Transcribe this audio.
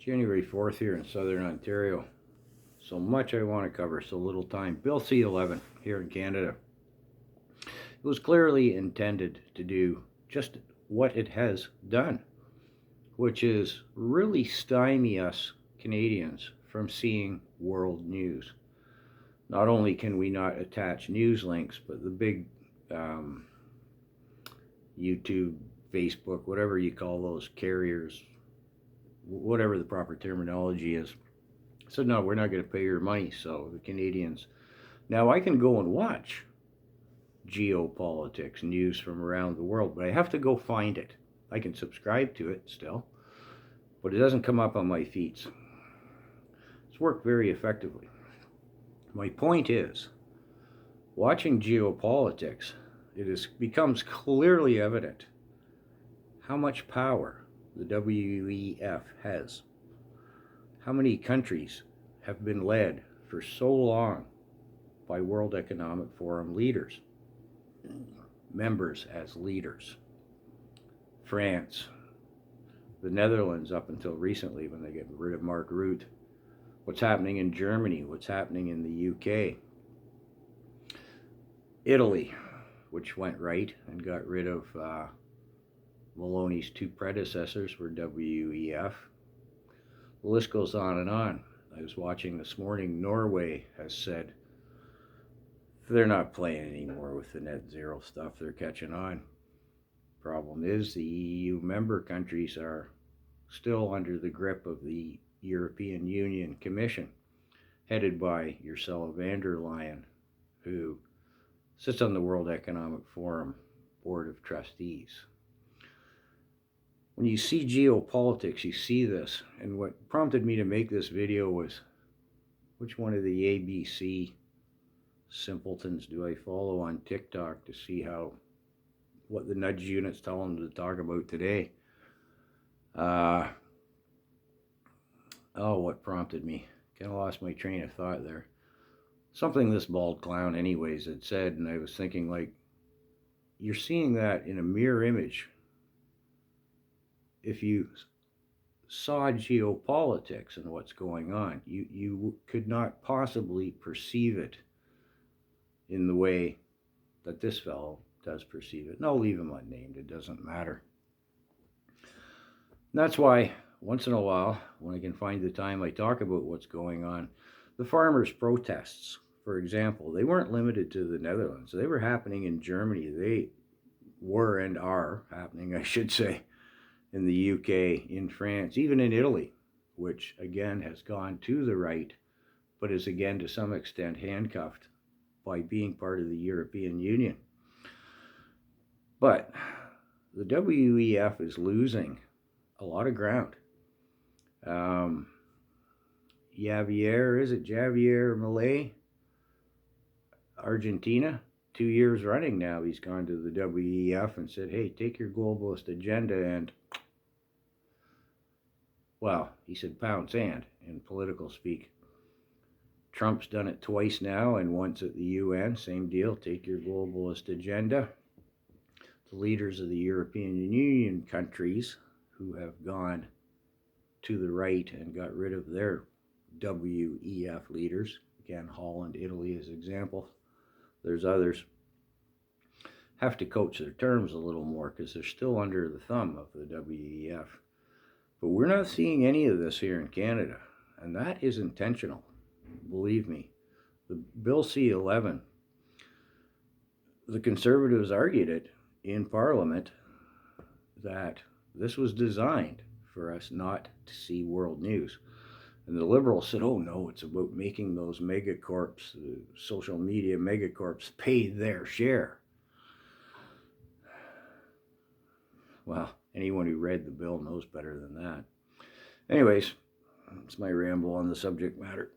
January 4th here in southern Ontario. So much I want to cover, so little time. Bill C11 here in Canada. It was clearly intended to do just what it has done, which is really stymie us Canadians from seeing world news. Not only can we not attach news links, but the big YouTube, Facebook, whatever you call those carriers, whatever the proper terminology is, said, no, we're not going to pay your money. So the Canadians, now I can go and watch geopolitics news from around the world, but I have to go find it. I can subscribe to it still, but it doesn't come up on my feeds. It's worked very effectively. My point is, watching geopolitics, becomes clearly evident how much power the WEF has. How many countries have been led for so long by World Economic Forum leaders, members as leaders. France, the Netherlands up until recently when they get rid of Mark Rutte. What's happening in Germany, what's happening in the UK. Italy, which went right and got rid of Maloney's two predecessors were WEF. The list goes on and on. I was watching this morning, Norway has said they're not playing anymore with the net zero stuff, they're catching on. Problem is the EU member countries are still under the grip of the European Union Commission, headed by Ursula von der Leyen, who sits on the World Economic Forum Board of Trustees. When you see geopolitics, you see this, and what prompted me to make this video was, which one of the ABC simpletons do I follow on TikTok to see what the nudge units tell them to talk about today? What prompted me? Kind of lost my train of thought there. Something this bald clown anyways had said, and I was thinking, like, you're seeing that in a mirror image. If you saw geopolitics and what's going on, you could not possibly perceive it in the way that this fellow does perceive it. And I'll leave him unnamed, it doesn't matter. And that's why once in a while, when I can find the time, I talk about what's going on. The farmers' protests, for example, they weren't limited to the Netherlands. They were happening in Germany. They were and are happening, I should say, in the UK, in France, even in Italy, which again has gone to the right, but is again to some extent handcuffed by being part of the European Union. But the WEF is losing a lot of ground. Javier Milei, Argentina, 2 years running now, he's gone to the WEF and said, hey, take your globalist agenda and, well, he said pound sand in political speak. Trump's done it twice now, and once at the UN, same deal, take your globalist agenda. The leaders of the European Union countries who have gone to the right and got rid of their WEF leaders, again, Holland, Italy as examples, there's others, have to coach their terms a little more because they're still under the thumb of the WEF. But we're not seeing any of this here in Canada, and that is intentional, believe me. The Bill C11, the Conservatives argued it in Parliament that this was designed for us not to see world news. And the Liberals said, oh no, it's about making those megacorps, the social media megacorps, pay their share. Well, anyone who read the bill knows better than that. Anyways, it's my ramble on the subject matter.